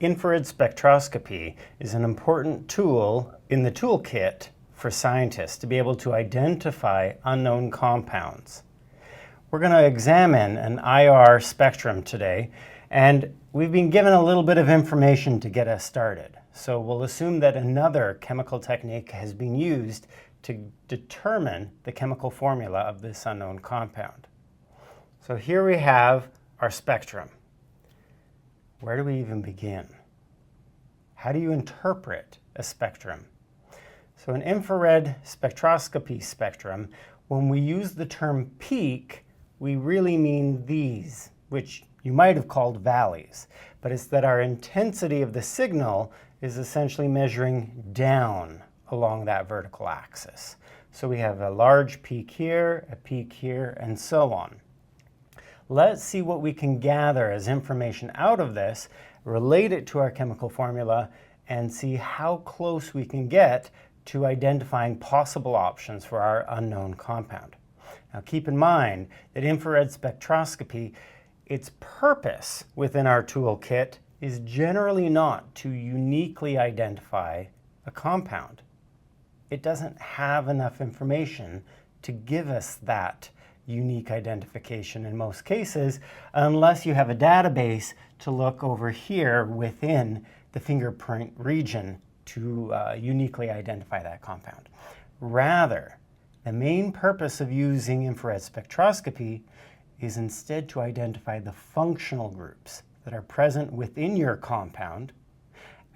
Infrared spectroscopy is an important tool in the toolkit for scientists to be able to identify unknown compounds. We're going to examine an IR spectrum today, and we've been given a little bit of information to get us started. So we'll assume that another chemical technique has been used to determine the chemical formula of this unknown compound. So here we have our spectrum. Where do we even begin? How do you interpret a spectrum? So an infrared spectroscopy spectrum, when we use the term peak, we really mean these, which you might have called valleys, but it's that our intensity of the signal is essentially measuring down along that vertical axis. So we have a large peak here, and so on. Let's see what we can gather as information out of this, relate it to our chemical formula, and see how close we can get to identifying possible options for our unknown compound. Now keep in mind that infrared spectroscopy, its purpose within our toolkit is generally not to uniquely identify a compound. It doesn't have enough information to give us that unique identification in most cases, unless you have a database to look over here within the fingerprint region to uniquely identify that compound. Rather, the main purpose of using infrared spectroscopy is instead to identify the functional groups that are present within your compound,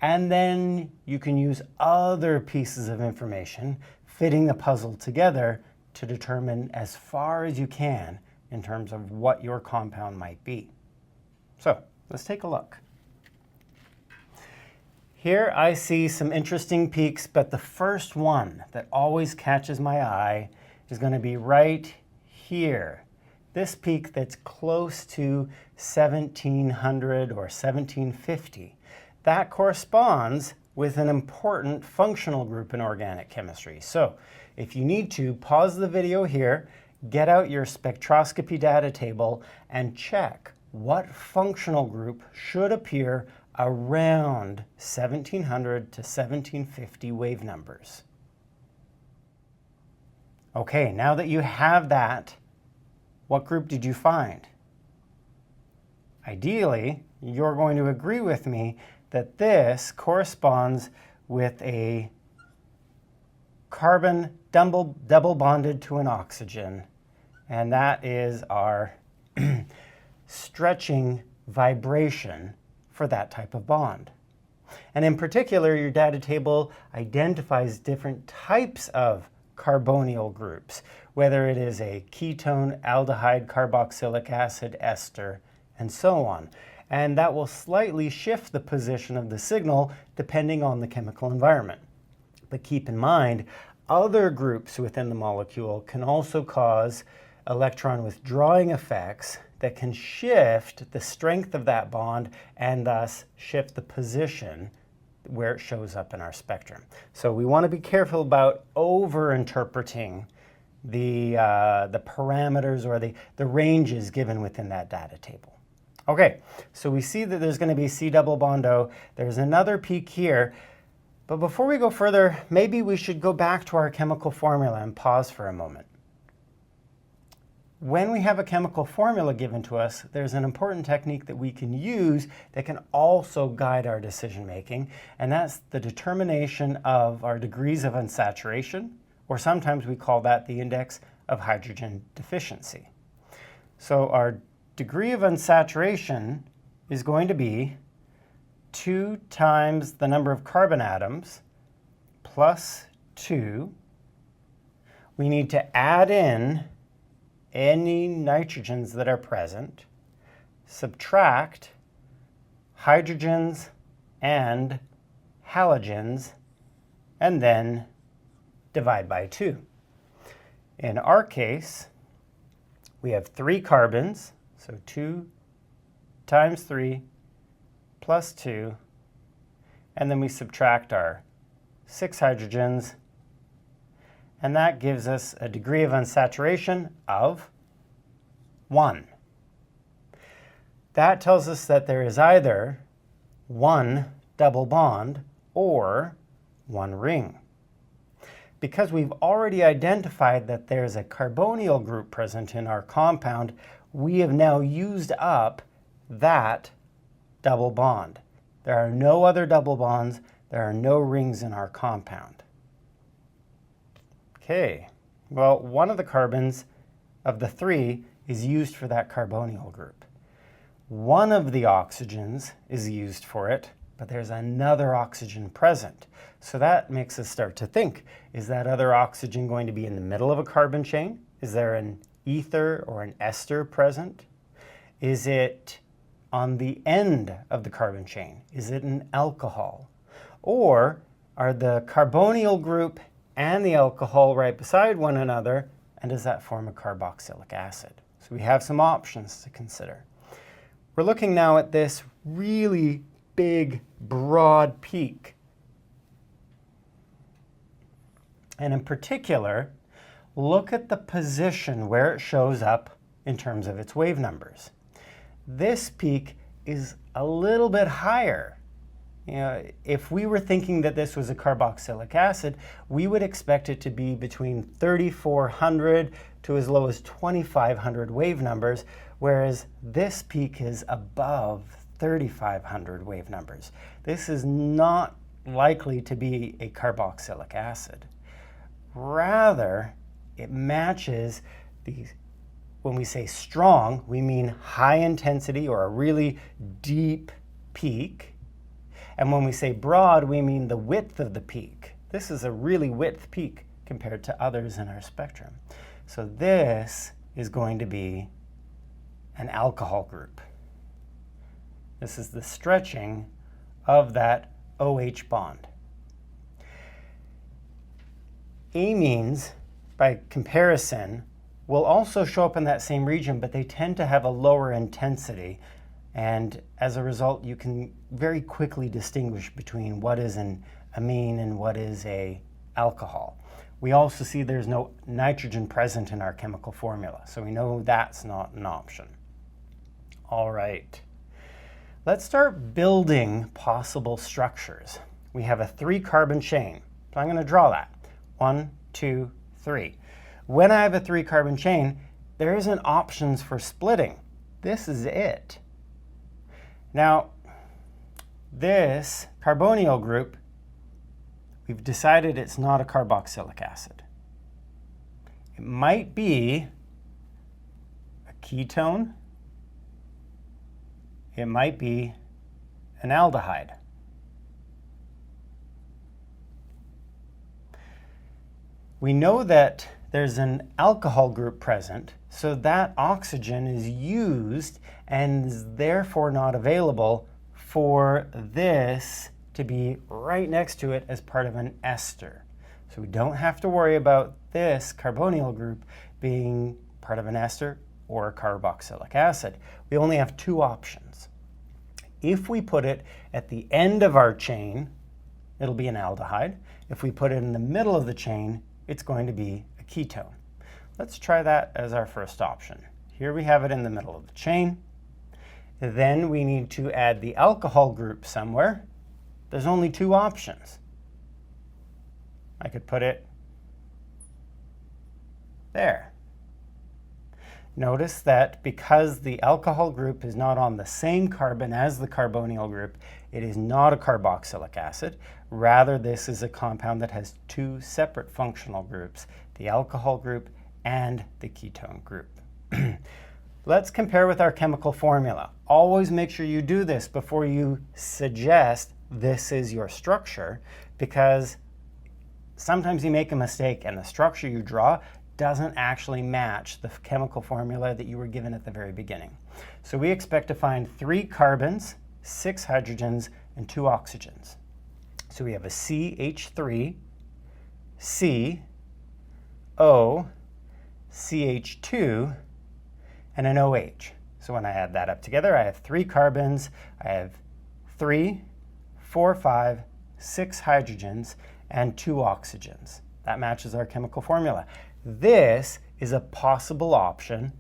and then you can use other pieces of information fitting the puzzle together to determine as far as you can in terms of what your compound might be. So let's take a look. Here I see some interesting peaks, but the first one that always catches my eye is going to be right here. This peak that's close to 1700 or 1750. That corresponds with an important functional group in organic chemistry. So if you need to, pause the video here, get out your spectroscopy data table, and check what functional group should appear around 1700 to 1750 wave numbers. Okay, now that you have that, what group did you find? Ideally, you're going to agree with me that this corresponds with a carbon double bonded to an oxygen, and that is our stretching vibration for that type of bond. And in particular, your data table identifies different types of carbonyl groups, whether it is a ketone, aldehyde, carboxylic acid, ester, and so on. And that will slightly shift the position of the signal depending on the chemical environment. But keep in mind, other groups within the molecule can also cause electron withdrawing effects that can shift the strength of that bond and thus shift the position where it shows up in our spectrum. So we want to be careful about over-interpreting the parameters or the ranges given within that data table. Okay, so we see that there's going to be C double bond O. There's another peak here. But before we go further, maybe we should go back to our chemical formula and pause for a moment. When we have a chemical formula given to us, there's an important technique that we can use that can also guide our decision making, and that's the determination of our degrees of unsaturation, or sometimes we call that the index of hydrogen deficiency. So our degree of unsaturation is going to be 2 times the number of carbon atoms plus 2. We need to add in any nitrogens that are present, subtract hydrogens and halogens, and then divide by 2. In our case, we have 3 carbons, so 2 times 3 plus 2, and then we subtract our 6 hydrogens, and that gives us a degree of unsaturation of 1. That tells us that there is either one double bond or one ring. Because we've already identified that there's a carbonyl group present in our compound, we have now used up that double bond. There are no other double bonds, there are no rings in our compound. Okay, well, one of the carbons of the three is used for that carbonyl group. One of the oxygens is used for it, but there's another oxygen present. So that makes us start to think, is that other oxygen going to be in the middle of a carbon chain? Is there an ether or an ester present? Is it on the end of the carbon chain? Is it an alcohol? Or are the carbonyl group and the alcohol right beside one another, and does that form a carboxylic acid? So we have some options to consider. We're looking now at this really big, broad peak. And in particular, look at the position where it shows up in terms of its wave numbers. This peak is a little bit higher. If we were thinking that this was a carboxylic acid, we would expect it to be between 3,400 to as low as 2,500 wave numbers, whereas this peak is above 3,500 wave numbers. This is not likely to be a carboxylic acid. Rather, it matches these. When we say strong, we mean high intensity or a really deep peak. And when we say broad, we mean the width of the peak. This is a really width peak compared to others in our spectrum. So this is going to be an alcohol group. This is the stretching of that OH bond. Amines, by comparison, will also show up in that same region, but they tend to have a lower intensity. And as a result, you can very quickly distinguish between what is an amine and what is an alcohol. We also see there's no nitrogen present in our chemical formula, so we know that's not an option. All right, let's start building possible structures. We have a 3-carbon chain, so I'm going to draw that. 1, 2, 3. When I have a 3-carbon chain, there isn't options for splitting. This is it. Now, this carbonyl group, we've decided it's not a carboxylic acid. It might be a ketone. It might be an aldehyde. We know that there's an alcohol group present, so that oxygen is used and is therefore not available for this to be right next to it as part of an ester. So we don't have to worry about this carbonyl group being part of an ester or a carboxylic acid. We only have 2 options. If we put it at the end of our chain, it'll be an aldehyde. If we put it in the middle of the chain, it's going to be a ketone. Let's try that as our first option. Here we have it in the middle of the chain. Then we need to add the alcohol group somewhere. There's only 2 options. I could put it there. Notice that because the alcohol group is not on the same carbon as the carbonyl group, it is not a carboxylic acid. Rather, this is a compound that has 2 separate functional groups, the alcohol group and the ketone group. Let's compare with our chemical formula. Always make sure you do this before you suggest this is your structure, because sometimes you make a mistake and the structure you draw doesn't actually match the chemical formula that you were given at the very beginning. So we expect to find 3 carbons, 6 hydrogens, and 2 oxygens. So we have a CH3, C, O, CH2, and an OH. So when I add that up together, I have 3 carbons, I have 3, 4, 5, 6 hydrogens, and 2 oxygens. That matches our chemical formula. This is a possible option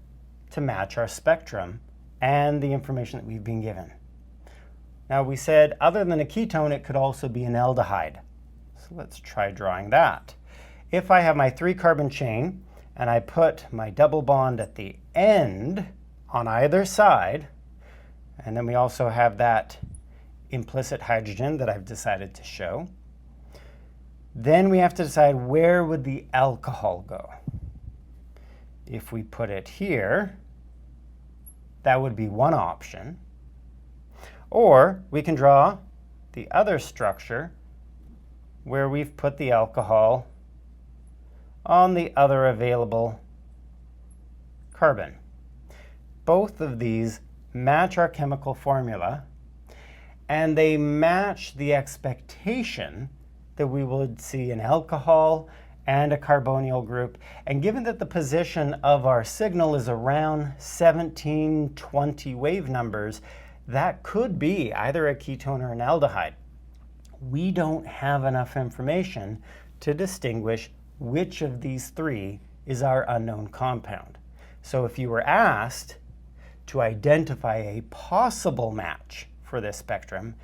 to match our spectrum and the information that we've been given. Now we said other than a ketone, it could also be an aldehyde. So let's try drawing that. If I have my 3-carbon chain and I put my double bond at the end on either side, and then we also have that implicit hydrogen that I've decided to show, then we have to decide where would the alcohol go. If we put it here, that would be one option. Or we can draw the other structure where we've put the alcohol on the other available carbon. Both of these match our chemical formula, and they match the expectation that we would see an alcohol and a carbonyl group. And given that the position of our signal is around 1720 wave numbers, that could be either a ketone or an aldehyde. We don't have enough information to distinguish which of these three is our unknown compound. So if you were asked to identify a possible match for this spectrum,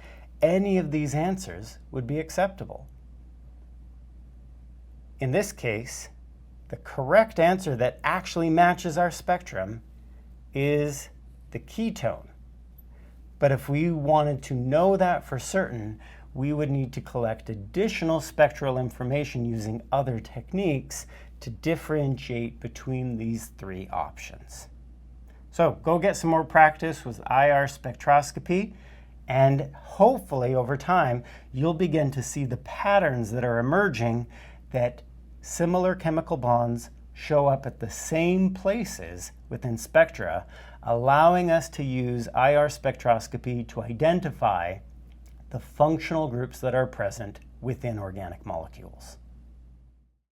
any of these answers would be acceptable. In this case, the correct answer that actually matches our spectrum is the ketone. But if we wanted to know that for certain, we would need to collect additional spectral information using other techniques to differentiate between these three options. So go get some more practice with IR spectroscopy, and hopefully over time you'll begin to see the patterns that are emerging, that similar chemical bonds show up at the same places within spectra, allowing us to use IR spectroscopy to identify the functional groups that are present within organic molecules.